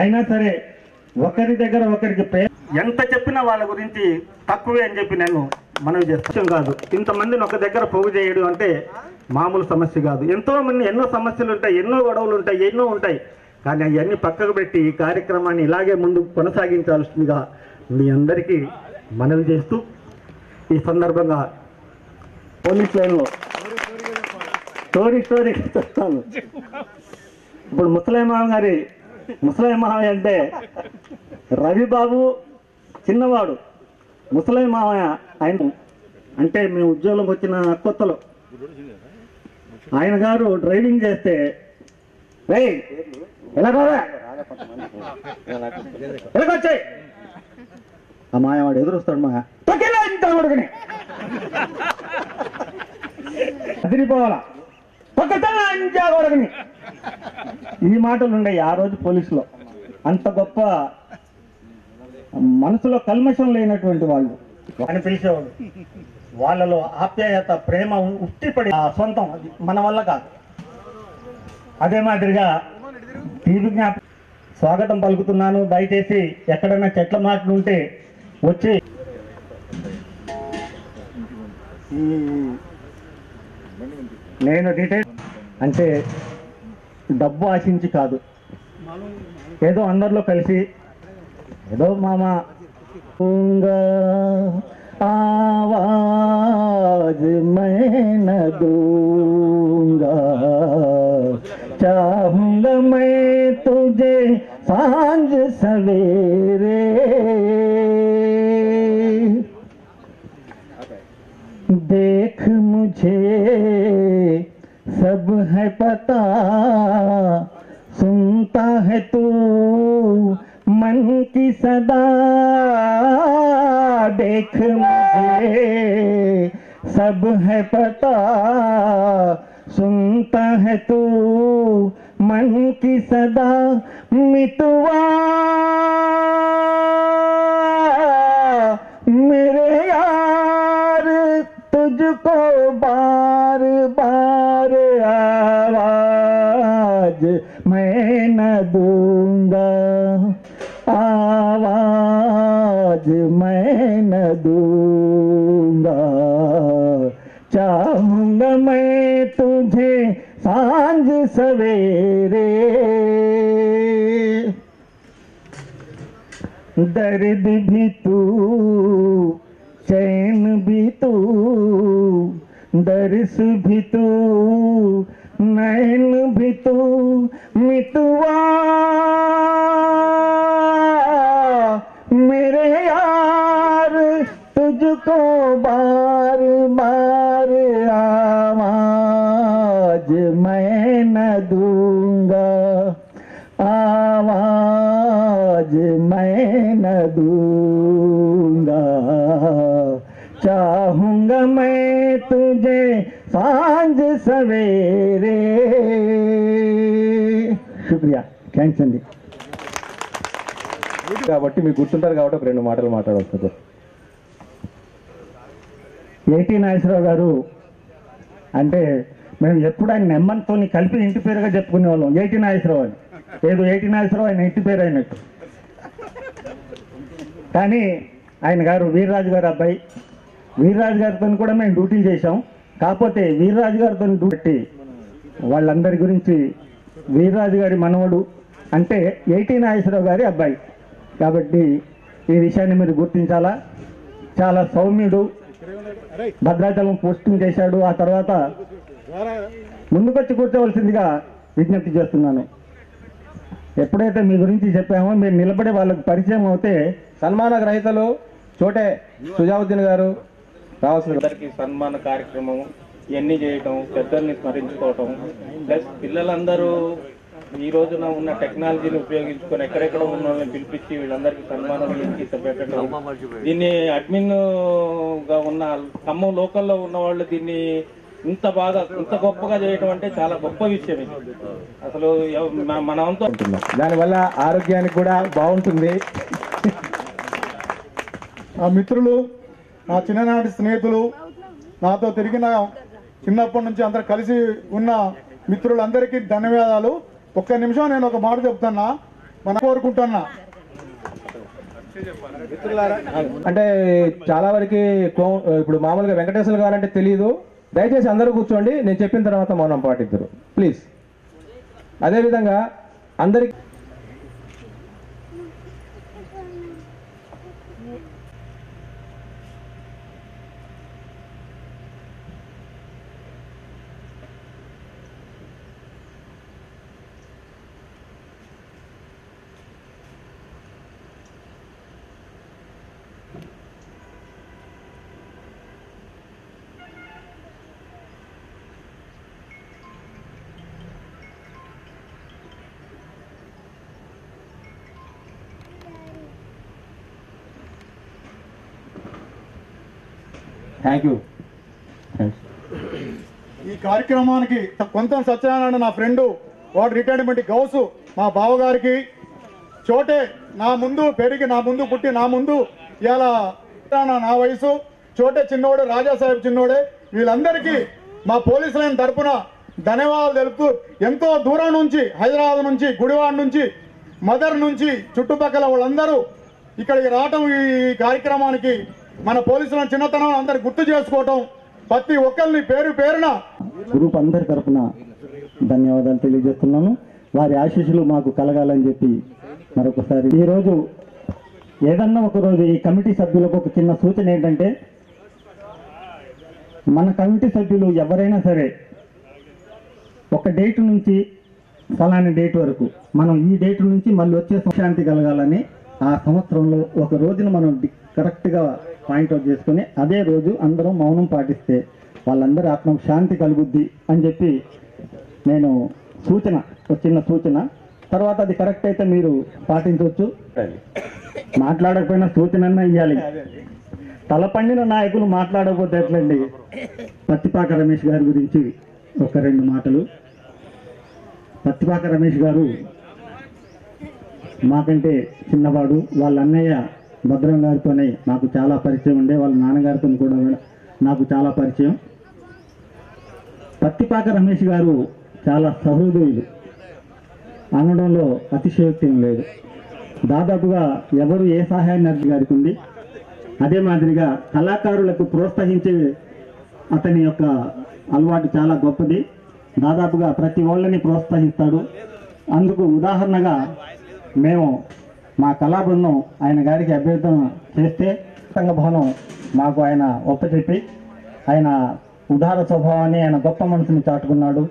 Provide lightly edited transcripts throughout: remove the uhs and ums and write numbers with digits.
అయినా సరే ఒకరి దగ్గర ఒకరికి ఎంత చెప్పినా వాళ్ళ గురించి తక్కువే అని చెప్పి నేను మనవి చేస్తాను. కాదు, ఇంతమందిని ఒక దగ్గర పోగు చేయడం అంటే మామూలు సమస్య కాదు. ఎంతోమంది ఎన్నో సమస్యలు ఉంటాయి, ఎన్నో గొడవలు ఉంటాయి, ఎన్నో ఉంటాయి. కానీ అవన్నీ పక్కకు పెట్టి ఈ కార్యక్రమాన్ని ఇలాగే ముందు కొనసాగించాల్సిందిగా మీ అందరికీ మనవి చేస్తూ ఈ సందర్భంగా పోలీస్ లైన్లో స్టోరీ చెప్తాను. ఇప్పుడు ముసలయ్య మామయ్య అంటే రవిబాబు చిన్నవాడు, ముసలయ్య మామయ్య ఆయన అంటే మేము ఉద్యోగంలోకి వచ్చిన కొత్తలో ఆయన గారు డ్రైవింగ్ చేస్తే ఎలా రావా ఎలాగొచ్చాయి ఆ మాయవాడు ఎదురొస్తాడు. మాయ కొడుకుని అదిరిపోవాలా కొడుకుని ఈ మాటలు ఉన్నాయి ఆ రోజు పోలీసులో. అంత గొప్ప మనసులో కల్మషం లేనటువంటి వాళ్ళు అని పిలిచేవాడు. వాళ్ళలో ఆప్యాయత, ప్రేమ ఉట్టిపడి సొంతం, అది మన వల్ల కాదు. అదే మాదిరిగా టీవీ స్వాగతం పలుకుతున్నాను. దయచేసి ఎక్కడైనా చెట్ల మాటలు ఉంటే వచ్చి నేను డీటెయిల్ అంటే డబ్బు ఆశించి కాదు, ఏదో అందరిలో కలిసి ఏదో మామ आवाज मैं न दूंगा, चाहूंगा मैं तुझे सांझ सवेरे, देख मुझे सब है पता, सुनता है तू मन की सदा, देख मुझे सब है पता, सुनता है तू मन की सदा, मितवा मेरे यार तुझको बार बार आवाज मैं न दूंगा, आवाज मैं न दूंगा, चाहूंगा मैं तुझे सांझ सवेरे, दर्द भी तू चैन भी तू, दर्स भी तू नैन भी तू, मितवा मेरे यार तुझको बार बार आवाज मैं न दूंगा, आवाज मैं न दूंगा, चाहूंगा मैं तुझे सांझ सवेरे. शुक्रिया, థ్యాంక్స్ అండి. కాబట్టి మీకు గుర్తుంటారు కాబట్టి ఒక రెండు మాటలు మాట్లాడవచ్చు. ఏటీ నాగేశ్వరరావు గారు అంటే మేము ఎప్పుడు ఆయన నెమ్మతో కలిపి ఇంటి పేరుగా చెప్పుకునే వాళ్ళం. ఏటీ నాగేశ్వరరావు అని, ఏదో ఏటీ నాగేశ్వరరావు ఆయన ఇంటి పేరు అయినట్టు. కానీ ఆయన గారు వీర్రాజు గారు అబ్బాయి, వీర్రాజు గారితో కూడా మేము డ్యూటీ చేసాం. కాకపోతే వీర్రాజు గారితో డ్యూటీ వాళ్ళందరి గురించి వీర్రాజు గారి మనవడు అంటే ఏటీ నాగేశ్వరరావు గారి అబ్బాయి కాబట్టి ఈ విషయాన్ని మీరు గుర్తించాలా. చాలా సౌమ్యుడు, భద్రాచలం పోస్టింగ్ చేశాడు. ఆ తర్వాత ముందుకొచ్చి కూర్చోవలసిందిగా విజ్ఞప్తి చేస్తున్నాను. ఎప్పుడైతే మీ గురించి చెప్పామో మీరు నిలబడే వాళ్ళకి పరిచయం అవుతే సన్మాన గ్రహీతలు చోటే సుజావుద్దీన్ గారు రావాల్సిన అందరికీ సన్మాన కార్యక్రమం ఇవన్నీ చేయటం, పెద్దల్ని స్మరించుకోవటం, ప్లస్ పిల్లలందరూ ఈ రోజున ఉన్న టెక్నాలజీని ఉపయోగించుకొని ఎక్కడెక్కడ ఉన్న వాళ్ళని పిలిపించి వీళ్ళందరికీ సన్మానం పెట్టడం, దీన్ని అడ్మిన్ గా ఉన్న ఖమ్మం లోకల్లో ఉన్న వాళ్ళు దీన్ని ఇంత బాగా ఇంత గొప్పగా చేయటం అంటే చాలా గొప్ప విషయం. అసలు మనంతో దానివల్ల ఆరోగ్యానికి కూడా బాగుంటుంది. నా మిత్రులు, నా చిన్ననాటి స్నేహితులు, నాతో తిరిగిన చిన్నప్పటి నుంచి అందరు కలిసి ఉన్న మిత్రులందరికీ ధన్యవాదాలు. ఒక్క నిమిషం నేను ఒక మాట చెప్తున్నా. మనం కోరుకుంటున్నా. అంటే చాలా వరకు ఇప్పుడు మామూలుగా వెంకటేశ్వర గారు అంటే తెలియదు. దయచేసి అందరూ కూర్చోండి, నేను చెప్పిన తర్వాత మౌనం పాటిద్దరు ప్లీజ్. అదేవిధంగా అందరికి థ్యాంక్ యూ. ఈ కార్యక్రమానికి కొంత సత్యనారాయణ నా ఫ్రెండు, వాడు రిటైర్మెంట్ గౌసు మా బావగారికి, చోటే నా ముందు పెరిగి నా ముందు పుట్టి నా ముందు ఇలా నా వయసు, చోటే చిన్నోడే, రాజాసాహెబ్ చిన్నోడే, వీళ్ళందరికీ మా పోలీసు లైన్ తరఫున ధన్యవాదాలు తెలుపుతూ, ఎంతో దూరం నుంచి హైదరాబాద్ నుంచి, గుడివాడ నుంచి, మదర్ నుంచి, చుట్టుపక్కల వాళ్ళందరూ ఇక్కడికి రావటం, ఈ కార్యక్రమానికి మన పోలీసుల చిన్నతనం అందరు గుర్తు చేసుకోవటం, ప్రతి ఒక్కరిని పేరు పేరున గ్రూప్ అందరి తరఫున ధన్యవాదాలు తెలియజేస్తున్నాను. వారి ఆశీస్సులు మాకు కలగాలని చెప్పి మరొకసారి ఈరోజు ఏదన్నా ఒకరోజు ఈ కమిటీ సభ్యులకు ఒక చిన్న సూచన ఏంటంటే, మన కమిటీ సభ్యులు ఎవరైనా సరే ఒక డేట్ నుంచి ఫలాని డేట్ వరకు మనం ఈ డేట్ నుంచి మళ్ళీ వచ్చే శాంతి కలగాలని ఆ సంవత్సరంలో ఒక రోజున మనం కరెక్ట్గా పాయింట్అవుట్ చేసుకుని అదే రోజు అందరం మౌనం పాటిస్తే వాళ్ళందరూ ఆత్మకు శాంతి కలుగుద్ది అని చెప్పి నేను సూచన, ఒక చిన్న సూచన. తర్వాత అది కరెక్ట్ అయితే మీరు పాటించవచ్చు, మాట్లాడకపోయినా సూచన ఇవ్వాలి. తలపండిన నాయకులు మాట్లాడకపోతే ఎట్లండి. పత్తిపాక రమేష్ గారి గురించి ఒక 2 మాటలు. పత్తిపాక రమేష్ గారు మాకంటే చిన్నవాడు. వాళ్ళ అన్నయ్య భద్రం గారితోనే నాకు చాలా పరిచయం ఉండే, వాళ్ళ నాన్నగారితో కూడా నాకు చాలా పరిచయం. పత్తిపాక రమేష్ గారు చాలా సహృదయులు అనడంలో అతిశయోక్తి లేదు. దాదాపుగా ఎవరు ఏ సహాయాన్ని అర్జీ గారికి ఉంది. అదే మాదిరిగా కళాకారులకు ప్రోత్సహించే అతని యొక్క అలవాటు చాలా గొప్పది. దాదాపుగా ప్రతి వాళ్ళని ప్రోత్సహిస్తాడు. అందుకు ఉదాహరణగా మేము మా కళాబృందం ఆయన గారికి అభ్యర్థన చేస్తే సంఘ భవనం మాకు ఆయన ఒప్పచెప్పి ఆయన ఉదార స్వభావాన్ని, ఆయన గొప్ప మనసుని చాటుకున్నాడు.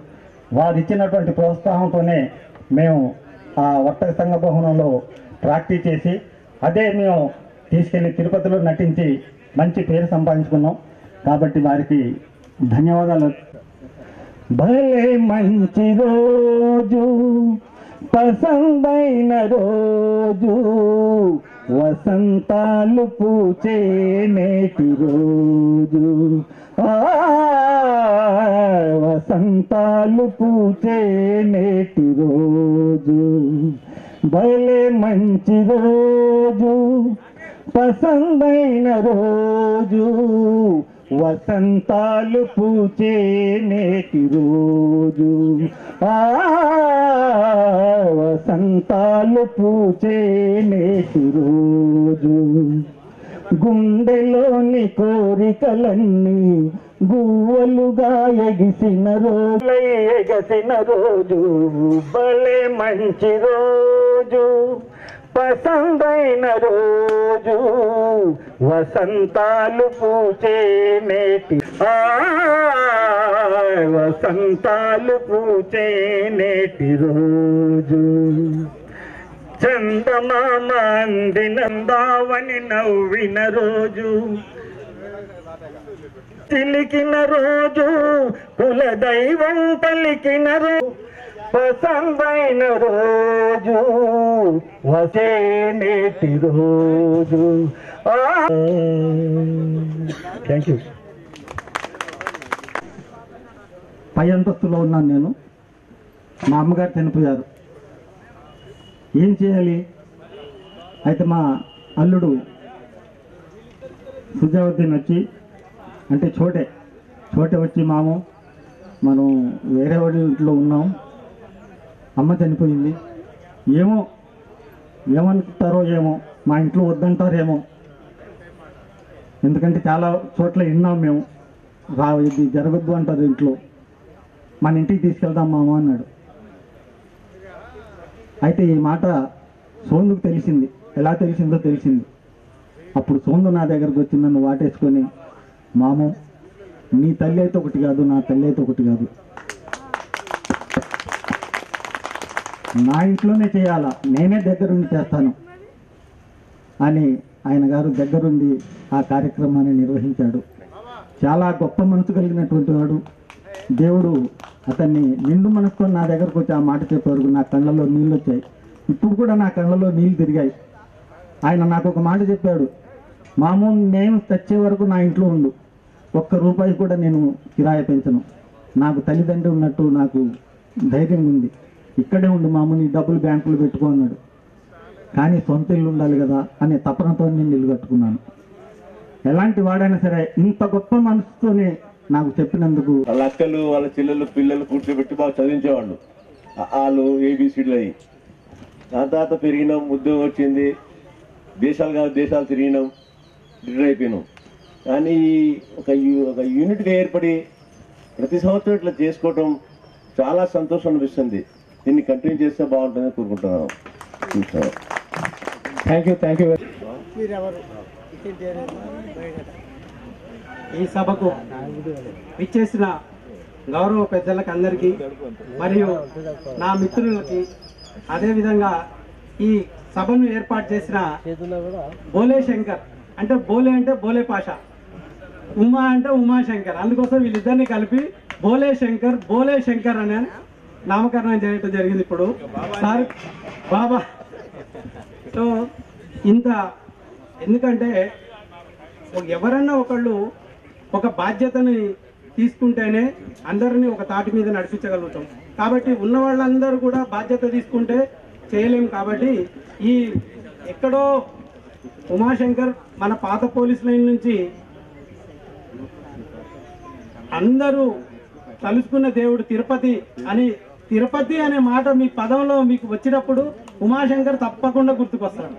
వారు ఇచ్చినటువంటి ప్రోత్సాహంతోనే మేము ఆ వర్తక సంఘ భవనంలో ప్రాక్టీస్ చేసి అదే మేము తీసుకెళ్లి తిరుపతిలో నటించి మంచి పేరు సంపాదించుకున్నాం. కాబట్టి వారికి ధన్యవాదాలు. భలే మంచి రోజు, పసందైన రోజు, వసంతాలు పూచే నేటి రోజు, వసంతాలు పూచే నేటి రోజు, భలే మంచి రోజు, పసందైన రోజు, వసంతాలు పూచే నేటి రోజు, వసంతాలు పూచే నేటి రోజు, గుండెలోని కోరికలన్నీ గువ్వలుగా ఎగిసిన రోజు, ఎగసిన రోజు, భలే మంచి రోజు, పసందైన రోజు, వసంతాలు పూచే నేటి, వసంతాలు పూచే నేటి రోజు, చందమామ అందినందావని నవ్విన రోజు, చిలికిన రోజు, కులదైవం పలికిన రోజు, పసందైన రోజు, వసే నేటి రోజు. Thank you. పై అంతస్తులో ఉన్నాను నేను. మా అమ్మగారు చనిపోయారు. ఏం చేయాలి? అయితే మా అల్లుడు సుజావుద్దీన్ వచ్చి, అంటే చోటే వచ్చి, మనం వేరే వాడి ఇంట్లో ఉన్నాం, అమ్మ చనిపోయింది, ఏమో ఏమనుకుంటారో ఏమో, మా ఇంట్లో వద్దంటారేమో. ఎందుకంటే చాలా చోట్ల విన్నాం మేము, ఇది జరగద్దు అంటారు ఇంట్లో. మన ఇంటికి తీసుకెళ్దాం మామ అన్నాడు. అయితే ఈ మాట సోందుకు తెలిసింది. ఎలా తెలిసిందో తెలిసింది. అప్పుడు సోందు నా దగ్గరకు వచ్చి నన్ను వాటేసుకొని, మాము నీ తల్లి అయితే ఒకటి కాదు, నా తల్లి అయితే ఒకటి కాదు, నా ఇంట్లోనే చేయాలా, నేనే దగ్గరుండి చేస్తాను అని ఆయన గారు దగ్గరుండి ఆ కార్యక్రమాన్ని నిర్వహించాడు. చాలా గొప్ప మనసు కలిగినటువంటి వాడు. దేవుడు అతన్ని నిండు మనసుతో నా దగ్గరకు వచ్చి ఆ మాట చెప్పేవారు. నా కళ్ళలో నీళ్ళు వచ్చాయి. ఇప్పుడు కూడా నా కళ్ళలో నీళ్ళు తిరిగాయి. ఆయన నాకు ఒక మాట చెప్పాడు, మామూ నేను చచ్చే వరకు నా ఇంట్లో ఉండు, ఒక్క రూపాయి కూడా నేను కిరాయి పెంచను, నాకు తల్లిదండ్రి ఉన్నట్టు నాకు ధైర్యం ఉంది, ఇక్కడే ఉండు మామూ, నీ డబ్బులు బ్యాంకులు పెట్టుకో అన్నాడు. కానీ సొంత ఇల్లు ఉండాలి కదా అనే తపనతో నేను ఇల్లు కట్టుకున్నాను. ఎలాంటి వాడైనా సరే ఇంత గొప్ప మనసుతోనే నాకు చెప్పినందుకు. వాళ్ళ అక్కలు వాళ్ళ చెల్లెలు పిల్లలు కూర్చోబెట్టి బాగా చదివించేవాళ్ళు. వాళ్ళు ఏబిసిడ్లు అయ్యి దాని తర్వాత పెరిగినాం, ఉద్యోగం వచ్చింది, దేశాలు కాదు దేశాలు తిరిగినాం, రిటైర్ అయిపోయినాం. కానీ ఒక యూనిట్గా ఏర్పడి ప్రతి సంవత్సరం ఇట్లా చేసుకోవటం చాలా సంతోషం అనిపిస్తుంది. దీన్ని కంటిన్యూ చేస్తే బాగుంటుందని కోరుకుంటున్నాను. Thank you. ఈ సభకు విచ్చేసిన గౌరవ పెద్దలకు అందరికీ మరియు నా మిత్రులకి, అదేవిధంగా ఈ సభను ఏర్పాటు చేసిన బోలే శంకర్, అంటే బోలే అంటే బోలే పాష, ఉమా అంటే ఉమాశంకర్, అందుకోసం వీళ్ళిద్దరిని కలిపి బోలే శంకర్ అనే నామకరణం చేయటం జరిగింది ఇప్పుడు సార్ బాబా. సో ఇంత ఎందుకంటే ఎవరన్నా ఒకళ్ళు ఒక బాధ్యతని తీసుకుంటేనే అందరినీ ఒక తాటి మీద నడిపించగలుగుతాం. కాబట్టి ఉన్న వాళ్ళందరూ కూడా బాధ్యత తీసుకుంటే చేయలేం. కాబట్టి ఈ ఎక్కడో ఉమాశంకర్ మన పాత పోలీస్ లైన్ నుంచి అందరూ తలుచుకున్న దేవుడు తిరుపతి అనే మాట మీ పదంలో మీకు వచ్చినప్పుడు ఉమాశంకర్ తప్పకుండా గుర్తుకొస్తాడు.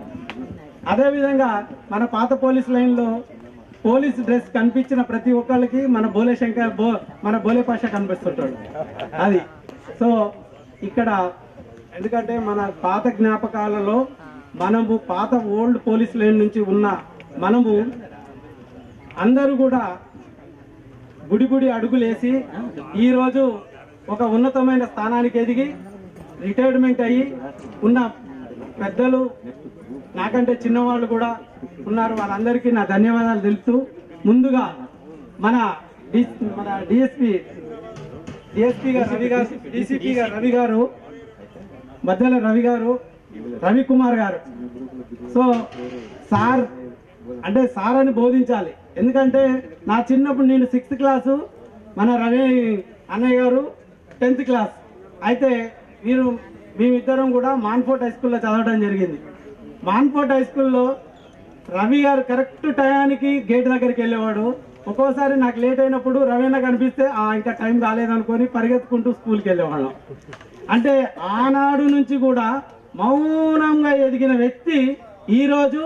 అదేవిధంగా మన పాత పోలీస్ లైన్లో పోలీస్ డ్రెస్ కనిపించిన ప్రతి ఒక్కళ్ళకి మన మన బోలే పాష కనిపిస్తుంటాడు. అది సో ఇక్కడ ఎందుకంటే మన పాత జ్ఞాపకాలలో మనము పాత ఓల్డ్ పోలీస్ లైన్ నుంచి ఉన్న మనము అందరూ కూడా గుడి అడుగులేసి ఈరోజు ఒక ఉన్నతమైన స్థానానికి ఎదిగి రిటైర్మెంట్ అయ్యి ఉన్న పెద్దలు, నాకంటే చిన్నవాళ్ళు కూడా ఉన్నారు. వాళ్ళందరికీ నా ధన్యవాదాలు తెలుపుతూ, ముందుగా మన డిఎస్పీ గారు రవి గారు, మధ్యల రవి గారు, రవికుమార్ గారు. సో సార్ అంటే సార్ అని బోధించాలి. ఎందుకంటే నా చిన్నప్పుడు నేను 6th క్లాసు, మన రవి అన్నయ్య గారు 10th క్లాస్. అయితే మేమిద్దరం కూడా మాన్ఫోర్ట్ హై స్కూల్లో చదవడం జరిగింది. మాన్ఫోర్ట్ హై స్కూల్లో రవి గారు కరెక్ట్ టయానికి గేట్ దగ్గరికి వెళ్ళేవాడు. ఒక్కోసారి నాకు లేట్ అయినప్పుడు రవీణ కనిపిస్తే ఇంకా టైం కాలేదనుకొని పరిగెత్తుకుంటూ స్కూల్కి వెళ్ళేవాళ్ళం. అంటే ఆనాడు నుంచి కూడా మౌనంగా ఎదిగిన వ్యక్తి ఈరోజు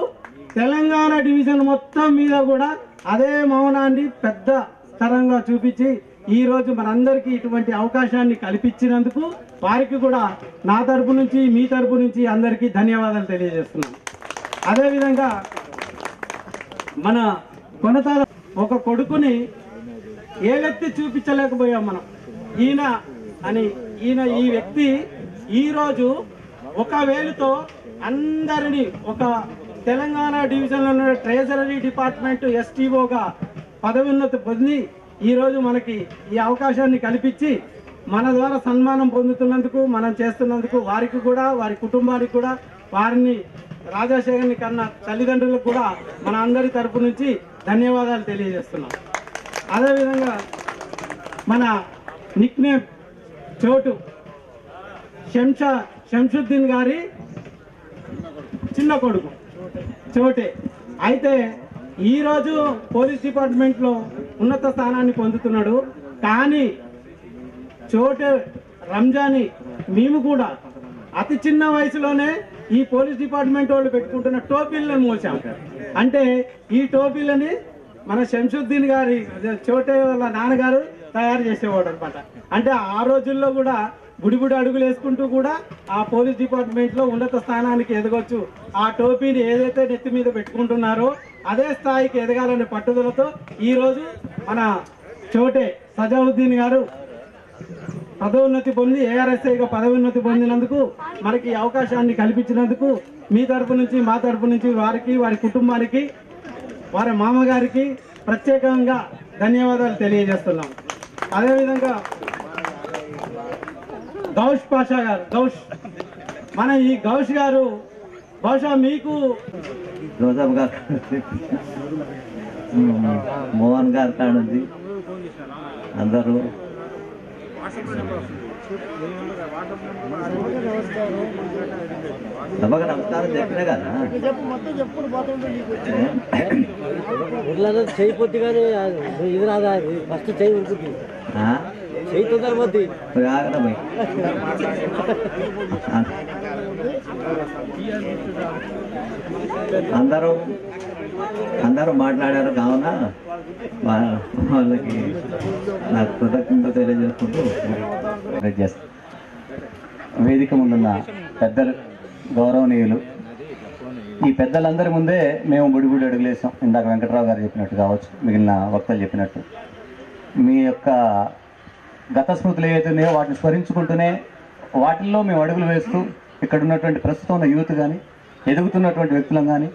తెలంగాణ డివిజన్ మొత్తం మీద కూడా అదే మౌనాన్ని పెద్ద తరంగా చూపించి ఈరోజు మనందరికీ ఇటువంటి అవకాశాన్ని కల్పించినందుకు వారికి కూడా నా తరపు నుంచి మీ తరపు నుంచి అందరికీ ధన్యవాదాలు తెలియజేస్తున్నాను. అదేవిధంగా మన కొనతాల ఒక కొడుకుని ఏలెత్తి చూపించలేకపోయాం మనం. ఈయన ఈ వ్యక్తి ఈరోజు ఒక వేలుతో అందరినీ ఒక తెలంగాణ డివిజన్లో ఉన్న ట్రెజరీ డిపార్ట్మెంట్ ఎస్టీఓగా పదవోన్నతి పొంది ఈరోజు మనకి ఈ అవకాశాన్ని కల్పించి మన ద్వారా సన్మానం పొందుతున్నందుకు, మనం చేస్తున్నందుకు వారికి కూడా, వారి కుటుంబానికి కూడా, వారిని రాజశేఖర్ని కన్నా తల్లిదండ్రులకు కూడా మన అందరి తరపు నుంచి ధన్యవాదాలు తెలియజేస్తున్నాం. అదేవిధంగా మన నిక్నేమ్ చోటు శంషుద్దీన్ గారి చిన్న కొడుకు చోటే. అయితే ఈరోజు పోలీస్ డిపార్ట్మెంట్లో ఉన్నత స్థానాన్ని పొందుతున్నాడు. కానీ చోటే రంజాని మేము కూడా అతి చిన్న వయసులోనే ఈ పోలీస్ డిపార్ట్మెంట్ వాళ్ళు పెట్టుకుంటున్న టోపీలను మోసాం. అంటే ఈ టోపీలని మన శంషుద్దీన్ గారి చోటే వాళ్ళ నాన్నగారు తయారు చేసేవాడు అనమాట. అంటే ఆ రోజుల్లో కూడా బుడిబుడి అడుగులు వేసుకుంటూ కూడా ఆ పోలీస్ డిపార్ట్మెంట్ లో ఉన్నత స్థానానికి ఎదగొచ్చు. ఆ టోపీని ఏదైతే నెత్తి మీద పెట్టుకుంటున్నారో అదే స్థాయికి ఎదగాలనే పట్టుదలతో ఈ రోజు మన చోటే సజావుద్దీన్ గారు పదోన్నతి పొంది ఏఆర్ఎస్ఐగా పదోన్నతి పొందినందుకు మనకి ఈ అవకాశాన్ని కల్పించినందుకు మీ తరపు నుంచి మా తరపు నుంచి వారికి, వారి కుటుంబానికి, వారి మామగారికి ప్రత్యేకంగా ధన్యవాదాలు తెలియజేస్తున్నాం. అదేవిధంగా గౌష్ పాషా గారు, మన ఈ గౌష్ గారు బహుశా మీకు జోసఫ్ గారు, మోహన్ గారు కానుంది, అందరూ సభకు నమస్కారం చెప్పినా కదా. చేయి పొద్దు కానీ ఇది రాదా, ఫస్ట్ చేయి ఉడుకుతుంది, చేయి తొందర పోద్ది. అందరూ మాట్లాడారు కావున వాళ్ళకి నాకు కృతజ్ఞత తెలియజేసుకుంటూ చేస్తాను. వేదిక ముందున్న పెద్దలు, గౌరవనీయులు, ఈ పెద్దలందరి ముందే మేము బుడిబుడి అడుగులేసాం. ఇందాక వెంకట్రావు గారు చెప్పినట్టు కావచ్చు, మిగిలిన వక్తలు చెప్పినట్టు మీ యొక్క గత స్మృతులు ఏవైతున్నాయో వాటిని స్మరించుకుంటూనే వాటిల్లో మేము అడుగులు వేస్తూ ఇక్కడ ఉన్నటువంటి ప్రస్తుతం ఉన్న యూత్ కానీ, ఎదుగుతున్నటువంటి వ్యక్తులను కానీ,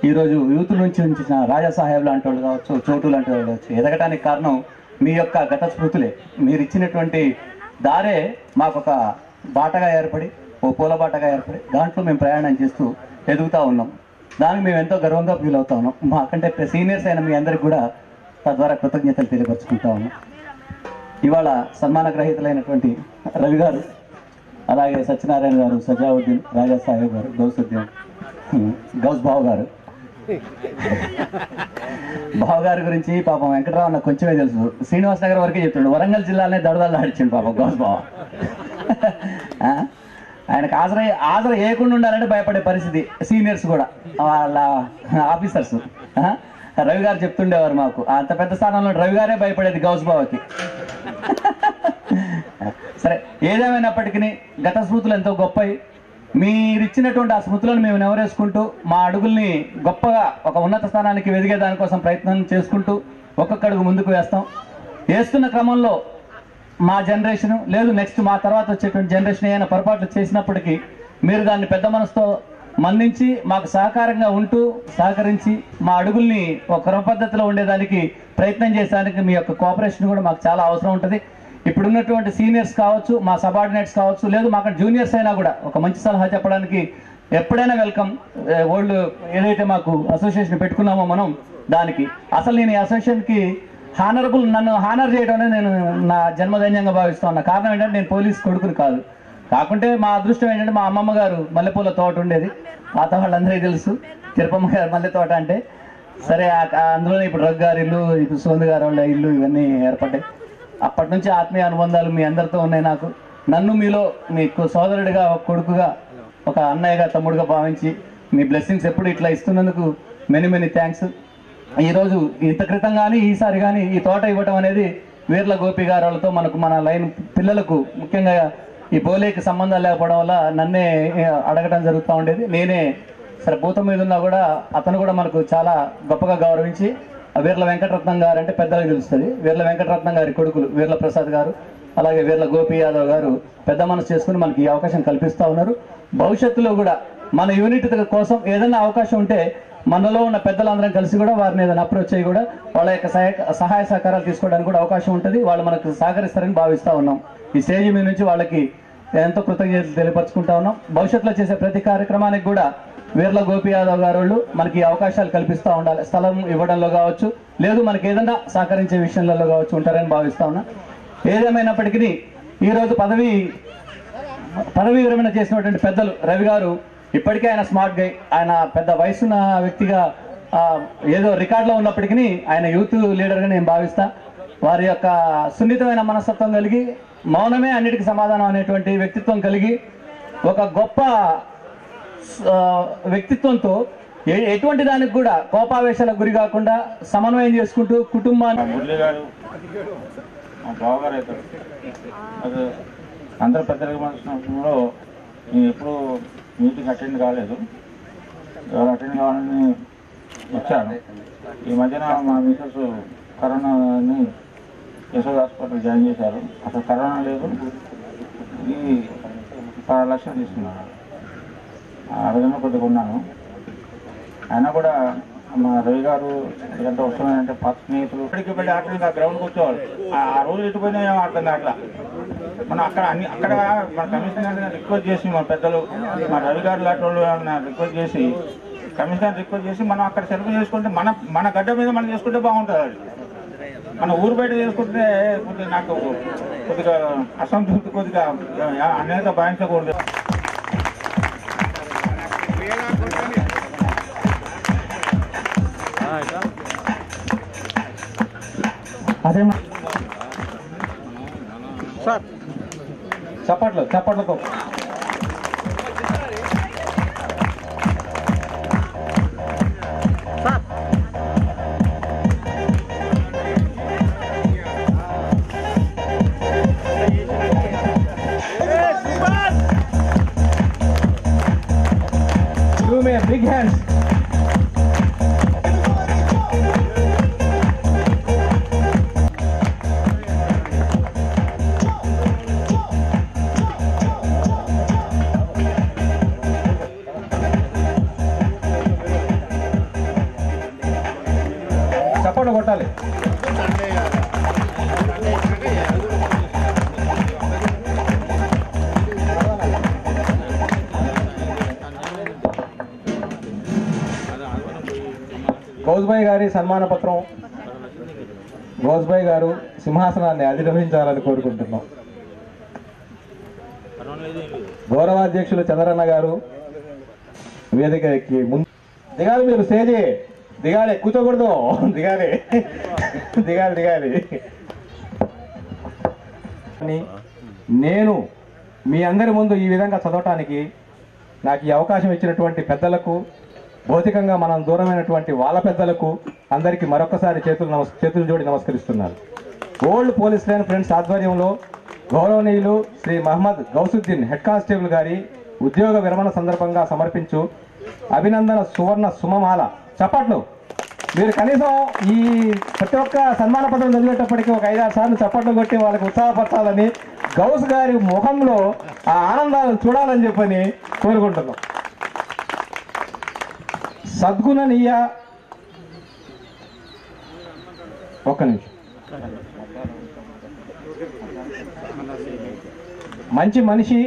ఈరోజు యూత్ నుంచి ఉంచిన రాజా సాహెబ్ లాంటి వాళ్ళు కావచ్చు, చోటు లాంటి వాళ్ళు కావచ్చు, ఎదగటానికి కారణం మీ యొక్క గత స్మృతులే. మీరు ఇచ్చినటువంటి దారే మాకు ఒక బాటగా ఏర్పడి, ఓ పూల బాటగా ఏర్పడి దాంట్లో మేము ప్రయాణం చేస్తూ ఎదుగుతూ ఉన్నాం. దానికి మేము ఎంతో గర్వంగా ఫీల్ అవుతా ఉన్నాం. మాకంటే సీనియర్స్ అయిన మీ అందరికి కూడా తద్వారా కృతజ్ఞతలు తెలియపరుచుకుంటా ఉన్నాం. ఇవాళ సన్మాన గ్రహీతలైనటువంటి రవి గారు, అలాగే సత్యనారాయణ గారు, సజావుద్దీన్, రాజా సాహెబ్ గారు, గౌస్ బావగారు. బావగారి గురించి పాపం వెంకటరావు నాకు కొంచెమే తెలుసు. శ్రీనివాస్ నగర్ వరకే చెప్తుండు, వరంగల్ జిల్లాలోనే దడదలు ఆడిచిండు పాపం గౌస్ బావ. ఆయనకు హాజరు వేయకుండా ఉండాలంటే భయపడే పరిస్థితి సీనియర్స్ కూడా, వాళ్ళ ఆఫీసర్స్. రవి గారు చెప్తుండేవారు మాకు, అంత పెద్ద స్థానంలో రవి గారే భయపడేది గౌస్ బావకి. సరే, ఏదేమైనప్పటికీ గత స్మృతులు ఎంతో గొప్పవి. మీరిచ్చినటువంటి ఆ స్మృతులను మేము నెవరేసుకుంటూ మా అడుగుల్ని గొప్పగా ఒక ఉన్నత స్థానానికి ఎదిగే దానికోసం ప్రయత్నం చేసుకుంటూ ఒక్కొక్క అడుగు ముందుకు వేస్తాం. వేస్తున్న క్రమంలో మా జనరేషను లేదు నెక్స్ట్ మా తర్వాత వచ్చేటువంటి జనరేషన్ ఏమైనా పొరపాట్లు చేసినప్పటికీ మీరు దాన్ని పెద్ద మనసుతో మన్నించి మాకు సహకారంగా ఉంటూ సహకరించి మా అడుగుల్ని ఒక క్రమ పద్ధతిలో ఉండేదానికి ప్రయత్నం చేసేదానికి మీ యొక్క కోఆపరేషన్ కూడా మాకు చాలా అవసరం ఉంటుంది. ఇప్పుడున్నటువంటి సీనియర్స్ కావచ్చు, మా సబార్డినేట్స్ కావచ్చు, లేదు మాకు జూనియర్స్ అయినా కూడా ఒక మంచి సలహా చెప్పడానికి ఎప్పుడైనా వెల్కమ్. ఓల్డ్ ఏదైతే మాకు అసోసియేషన్ పెట్టుకున్నామో మనం, దానికి అసలు నేను ఈ అసోసియేషన్కి నన్ను హానర్ చేయడం అనేది నేను నా జన్మధన్యంగా భావిస్తా ఉన్నా. కారణం ఏంటంటే నేను పోలీస్ కొడుకుని కాదు, కాకుంటే మా అదృష్టం ఏంటంటే మా అమ్మమ్మ గారు మల్లెపూల తోట ఉండేది. పాత వాళ్ళందరికీ తెలుసు తిరుపమ్మ గారు మల్లె తోట అంటే. సరే, అందులోనే ఇప్పుడు రఘు గారి ఇల్లు, ఇప్పుడు సోందు గారు వాళ్ళ ఇల్లు, ఇవన్నీ ఏర్పడ్డాయి. అప్పటి నుంచి ఆత్మీయ అనుబంధాలు మీ అందరితో ఉన్నాయి. నాకు నన్ను మీలో మీకు సోదరుడిగా, ఒక కొడుకుగా, ఒక అన్నయ్యగా, తమ్ముడుగా భావించి మీ బ్లెస్సింగ్స్ ఎప్పుడు ఇట్లా ఇస్తున్నందుకు మెనీ థ్యాంక్స్. ఈరోజు ఇంత క్రితం కానీ ఈసారి కానీ ఈ తోట ఇవ్వటం అనేది వీర్ల గోపి గారు వాళ్ళతో మన లైన్ పిల్లలకు ముఖ్యంగా ఈ బోలేకి సంబంధం లేకపోవడం వల్ల నన్నే అడగటం జరుగుతూ ఉండేది. నేనే సరే భూతం మీద ఉన్నా కూడా అతను కూడా మనకు చాలా గొప్పగా గౌరవించి, వీర్ల వెంకటరత్నం గారు అంటే పెద్దలకు తెలుస్తుంది, వీర్ల వెంకటరత్నం గారి కొడుకులు వీర్ల ప్రసాద్ గారు, అలాగే వీర్ల గోపి యాదవ్ గారు పెద్ద మనసు చేసుకుని మనకి ఈ అవకాశం కల్పిస్తూ ఉన్నారు. భవిష్యత్తులో కూడా మన యూనిట్ కోసం ఏదైనా అవకాశం ఉంటే మనలో ఉన్న పెద్దలందరం కలిసి కూడా వారిని ఏదైనా అప్రోచ్ అయ్యి కూడా వాళ్ళ యొక్క సహాయ సహకారాలు తీసుకోవడానికి కూడా అవకాశం ఉంటుంది. వాళ్ళు మనకు సహకరిస్తారని భావిస్తూ ఉన్నాం. ఈ స్టేజ్ మీద నుంచి వాళ్ళకి ఎంతో కృతజ్ఞతలు తెలియపరుచుకుంటా ఉన్నాం. భవిష్యత్తులో చేసే ప్రతి కార్యక్రమానికి కూడా వీర్ల గోపి యాదవ్ గారు వాళ్ళు మనకి అవకాశాలు కల్పిస్తూ ఉండాలి. స్థలం ఇవ్వడంలో కావచ్చు, లేదు మనకి ఏదైనా సహకరించే విషయంలో కావచ్చు ఉంటారని భావిస్తా ఉన్నా. ఏదేమైనప్పటికీ ఈరోజు పదవి విరమణ చేసినటువంటి పెద్దలు రవి గారు ఇప్పటికే ఆయన స్మార్ట్ గై, ఆయన పెద్ద వయసున్న వ్యక్తిగా ఏదో రికార్డులో ఉన్నప్పటికీ ఆయన యూత్ లీడర్గా నేను భావిస్తా. వారి యొక్క సున్నితమైన మనస్తత్వం కలిగి, మౌనమే అన్నిటికీ సమాధానం అనేటువంటి వ్యక్తిత్వం కలిగి ఒక గొప్ప వ్యక్తిత్వంతో ఎటువంటి దానికి కూడా కోపావేశాలకు గురి కాకుండా సమన్వయం చేసుకుంటూ కుటుంబాన్ని మురళి గారు మా బావగారు అవుతారు. అది అందరూ పెద్దల సమయంలో నేను ఎప్పుడూ మీటింగ్ అటెండ్ కాలేదు. ఎవరు అటెండ్ కావాలని వచ్చాను. ఈ మధ్యన మా మిసెస్ కరోనాని యశోద హాస్పిటల్ జాయిన్ చేశారు. అసలు కరోనా లేదు. ఈ 10 లక్షలు తీసుకున్నాను. ఆ విధంగా కొద్దిగా ఉన్నాను. అయినా కూడా మా రవి గారు ఎంత వస్తున్నాయంటే పాత స్నేహితులు ఇక్కడికి వెళ్ళి ఆటలు గ్రౌండ్కి వచ్చేవాళ్ళు. ఆ రోజు ఎటుపోయినా ఏం ఆడుతుంది అట్లా. మనం అక్కడ మన కమిషనర్ రిక్వెస్ట్ చేసి మా పెద్దలు మా రవి గారు లాంటి వాళ్ళు రిక్వెస్ట్ చేసి కమిషనర్ రిక్వెస్ట్ చేసి మనం అక్కడ సెలవు చేసుకుంటే మన గడ్డ మీద మనం చేసుకుంటే బాగుంటుంది. అది మన ఊరు బయట చేసుకుంటే కొద్దిగా నాకు కొద్దిగా అసంతృప్తి, కొద్దిగా అనేక భావించకూడదు. అదే చప్పట్లతో బిగ్ హ్యాండ్స్. చప్పట్లు కొట్టాలి. గౌస్బాయ్ గారి సన్మాన పత్రం. గౌస్బాయ్ గారు సింహాసనాన్ని అధిరోహించాలని కోరుకుంటున్నాం. గౌరవాధ్యక్షులు చంద్రన్న గారు వేదిక ఎక్కి ముందు దిగాలి. మీరు స్టేజీ దిగాలి, కూర్చోకూడదు, దిగాలి దిగాలి దిగాలి. నేను మీ అందరి ముందు ఈ విధంగా చదవటానికి నాకు ఈ అవకాశం ఇచ్చినటువంటి పెద్దలకు, భౌతికంగా మనం దూరమైనటువంటి వాళ్ళ పెద్దలకు అందరికీ మరొకసారి చేతులు జోడి నమస్కరిస్తున్నారు. ఓల్డ్ పోలీస్ లైన్ ఫ్రెండ్స్ ఆధ్వర్యంలో గౌరవనీయులు శ్రీ మహమ్మద్ గౌసుద్దీన్ హెడ్ కానిస్టేబుల్ గారి ఉద్యోగ విరమణ సందర్భంగా సమర్పించు అభినందన సువర్ణ సుమమాల. చప్పట్లు. మీరు కనీసం ఈ ప్రతి ఒక్క సన్మాన పత్రం చదివేటప్పటికీ ఒక 5-6 సార్లు చప్పట్లు కొట్టి వాళ్ళకి ఉత్సాహపరచాలని, గౌస్ గారి ముఖంలో ఆ ఆనందాలను చూడాలని చెప్పని కోరుకుంటున్నాం. సద్గుణనీయ ఒక్క నిమిషం. మంచి మనిషి,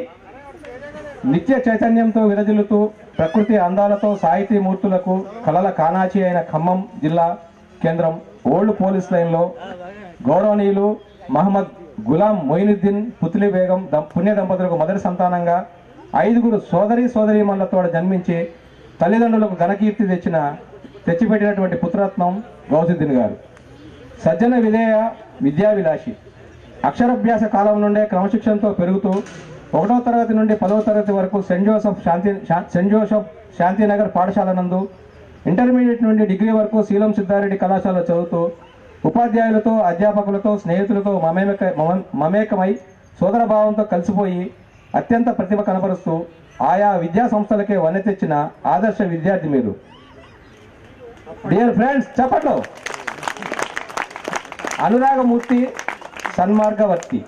నిత్య చైతన్యంతో విరజిల్లుతూ ప్రకృతి అందాలతో సాహితీ మూర్తులకు కళల కానాచి అయిన ఖమ్మం జిల్లా కేంద్రం ఓల్డ్ పోలీస్ లైన్లో గౌరవనీయులు మహమ్మద్ గులాం మొయినుద్దీన్ పుత్లి బేగం పుణ్య దంపతులకు మొదటి సంతానంగా 5 సోదరీమణులతో జన్మించి తల్లిదండ్రులకు ఘనకీర్తి తెచ్చిపెట్టినటువంటి పుత్రరత్నం గౌసుద్దీన్ గారు. సజ్జన విధేయ విద్యావిలాషి. అక్షరాభ్యాస కాలం నుండే క్రమశిక్షణతో పెరుగుతూ 1వ తరగతి నుండి 10వ తరగతి వరకు సెయింట్ జోసెఫ్ శాంతినగర్ పాఠశాల నందు, ఇంటర్మీడియట్ నుండి డిగ్రీ వరకు శీలం సిద్ధారెడ్డి కళాశాలలో చదువుతూ ఉపాధ్యాయులతో, అధ్యాపకులతో, స్నేహితులతో మమేకమై సోదరభావంతో కలిసిపోయి అత్యంత ప్రతిభ కనబరుస్తూ ఆయా విద్యా సంస్థలకే వన్నె తెచ్చిన ఆదర్శ విద్యార్థి మీరు. Dear friends, చెప్పట్లు. అనురాగమూర్తి, సన్మార్గవర్తి,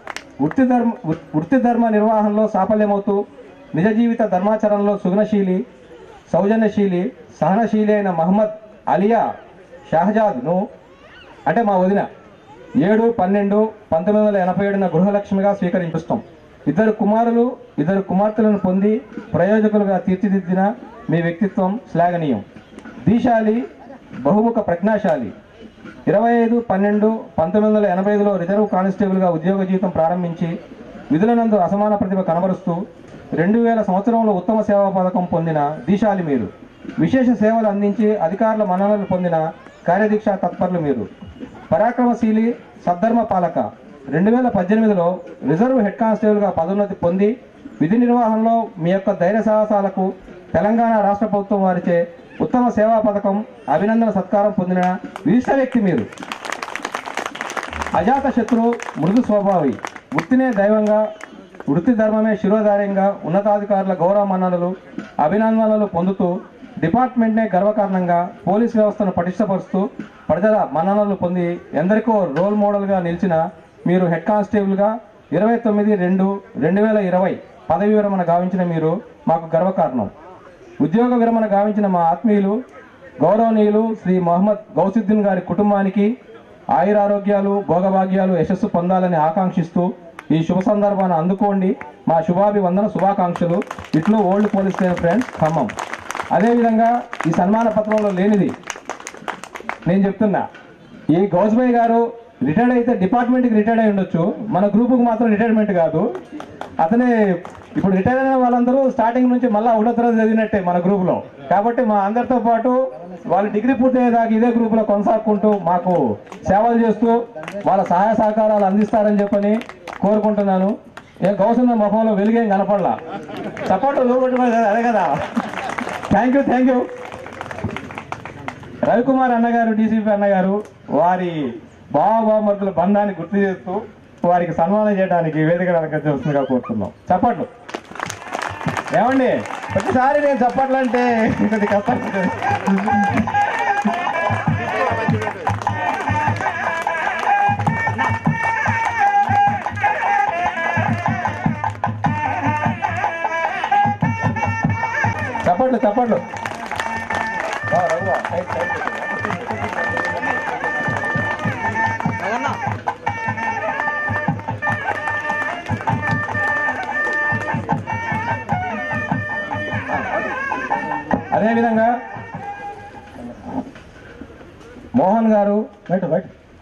వృత్తి ధర్మ నిర్వహణలో సాఫల్యమవుతూ నిజ జీవిత ధర్మాచరణలో సుగుణశీలి, సౌజన్యశీలి, సహనశీలి అయిన మహమ్మద్ అలియా షహజాద్ను, అంటే మా వదిన, 7/12/1987 గృహలక్ష్మిగా స్వీకరించుస్తాం. 2 కుమారులు 2 కుమార్తెలను పొంది ప్రయోజకులుగా తీర్చిదిద్దిన మీ వ్యక్తిత్వం శ్లాఘనీయం. దీశాలి, బహుముఖ ప్రజ్ఞాశాలి. 25/12/1985 రిజర్వ్ కానిస్టేబుల్గా ఉద్యోగ జీవితం ప్రారంభించి విధులనందు అసమాన ప్రతిభ కనబరుస్తూ 2000 సంవత్సరంలో ఉత్తమ సేవా పథకం పొందిన దీశాలి మీరు. విశేష సేవలు అందించి అధికారుల మన్ననలు పొందిన కార్యదీక్ష తత్పరులు మీరు. పరాక్రమశీలి, సద్ధర్మ పాలక. 2018లో రిజర్వ్ హెడ్ కానిస్టేబుల్గా పదోన్నతి పొంది విధి నిర్వహణలో మీ యొక్క ధైర్య సాహసాలకు తెలంగాణ రాష్ట్ర ప్రభుత్వం వారిచే ఉత్తమ సేవా పథకం అభినందన సత్కారం పొందిన విశిష్ట వ్యక్తి మీరు. అజాత శత్రు, మృదు స్వభావి, వృత్తినే దైవంగా, వృత్తి ధర్మమే శిరోధార్యంగా ఉన్నతాధికారుల గౌరవ మన్ననలు అభినందనలు పొందుతూ డిపార్ట్మెంట్నే గర్వకారణంగా పోలీస్ వ్యవస్థను పటిష్టపరుస్తూ ప్రజల మన్ననలు పొంది ఎందరికో రోల్ మోడల్గా నిలిచిన మీరు హెడ్ కానిస్టేబుల్గా 29/2/2020 పదవి విరమణ గావించిన మీరు మాకు గర్వకారణం. ఉద్యోగ విరమణ గావించిన మా ఆత్మీయులు గౌరవనీయులు శ్రీ మొహమ్మద్ గౌసుద్దీన్ గారి కుటుంబానికి ఆయురారోగ్యాలు భోగభాగ్యాలు యశస్సు పొందాలని ఆకాంక్షిస్తూ ఈ శుభ సందర్భాన్ని అందుకోండి మా శుభాభివందన శుభాకాంక్షలు. ఇట్లు old police station friends Khammam. అదేవిధంగా ఈ సన్మాన పత్రంలో లేనిది నేను చెప్తున్నా, ఈ గౌస్భాయ్ గారు రిటైర్డ్ అయితే డిపార్ట్మెంట్కి రిటైర్డ్ అయి ఉండొచ్చు, మన గ్రూపుకు మాత్రం రిటైర్మెంట్ కాదు. అతనే ఇప్పుడు రిటైర్ అయిన వాళ్ళందరూ స్టార్టింగ్ నుంచి మళ్ళీ ఒకటో తరగతి చదివినట్టే మన గ్రూపులో. కాబట్టి మా అందరితో పాటు వాళ్ళు డిగ్రీ పూర్తయ్యేదాకా ఇదే గ్రూపులో కొనసాగుకుంటూ మాకు సేవలు చేస్తూ వాళ్ళ సహాయ సహకారాలు అందిస్తారని చెప్పని కోరుకుంటున్నాను. నేను గౌసన్న ముఖంలో వెలుగేం కనపడలా, సపోర్ట్ అదే కదా. Thank you. రవికుమార్ అన్నగారు, డీసీపీ అన్నగారు వారి బావబామర్దుల బంధాన్ని గుర్తు చేస్తూ వారికి సన్మానం చేయడానికి వేదిక అలంకరించవలసిందిగా కోరుతున్నాం. చప్పట్లు ఏమండి, ప్రతిసారి నేను చప్పట్లు అంటే కొద్ది కష్టం. చప్పట్లు అదేవిధంగా మోహన్ గారు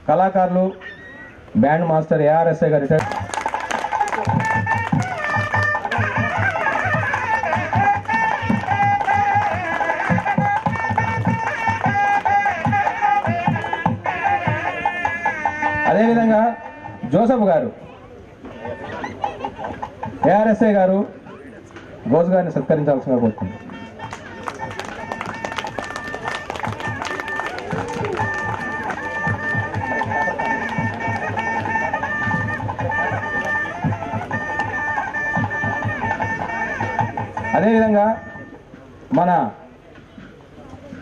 కళాకారులు బ్యాండ్ మాస్టర్ ARSA గారు అదేవిధంగా జోసఫ్ గారు ARSA గారు గోజ్ గారిని సత్కరించాల్సిందిగా కోరుతుంది. అదేవిధంగా మన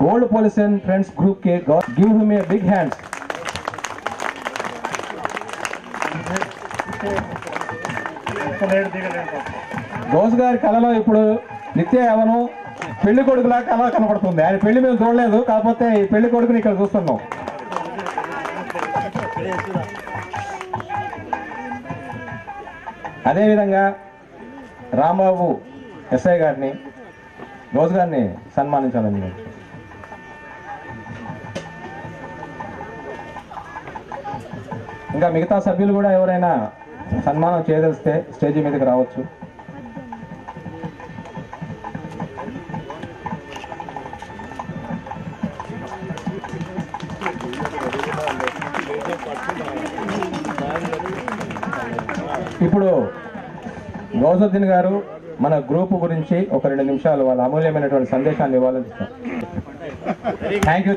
old police and friends group కి give him a big hands. Ghouse గారి కళలో ఇప్పుడు నిత్య యవనం పెళ్లి కొడుకులా కళ కనపడుతుంది. ఆయన పెళ్లి మేము చూడలేదు, కాకపోతే ఈ పెళ్లి కొడుకుని ఇక్కడ చూస్తున్నాం. అదేవిధంగా రాంబాబు SI గారిని గౌస్ గారిని సన్మానించాలని. ఇంకా మిగతా సభ్యులు కూడా ఎవరైనా సన్మానం చేయదలిస్తే స్టేజీ మీదకి రావచ్చు. ఇప్పుడు గౌసుద్దీన్ గారు మన గ్రూప్ గురించి ఒక 2 నిమిషాలు వాళ్ళ అమూల్యమైనటువంటి సందేశాన్ని ఇవ్వాలని ఇస్తాం. Thank you.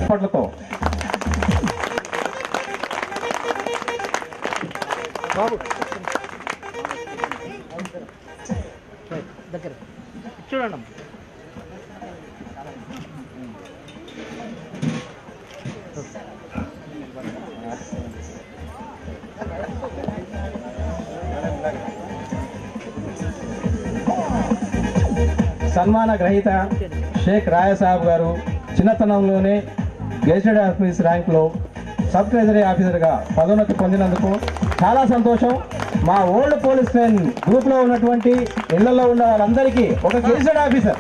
చప్పట్లతో చూడండి. సన్మాన గ్రహీత షేక్ రాయ సాహబ్ గారు చిన్నతనంలోనే గెజిటెడ్ ఆఫీస్ ర్యాంక్లో సబ్ ట్రెజరీ ఆఫీసర్గా పదోన్నతి పొందినందుకు చాలా సంతోషం. మా ఓల్డ్ పోలీస్ ట్రైన్ గ్రూప్లో ఉన్నటువంటి ఇళ్లలో ఉన్న వాళ్ళందరికీ ఒక గెజిటెడ్ ఆఫీసర్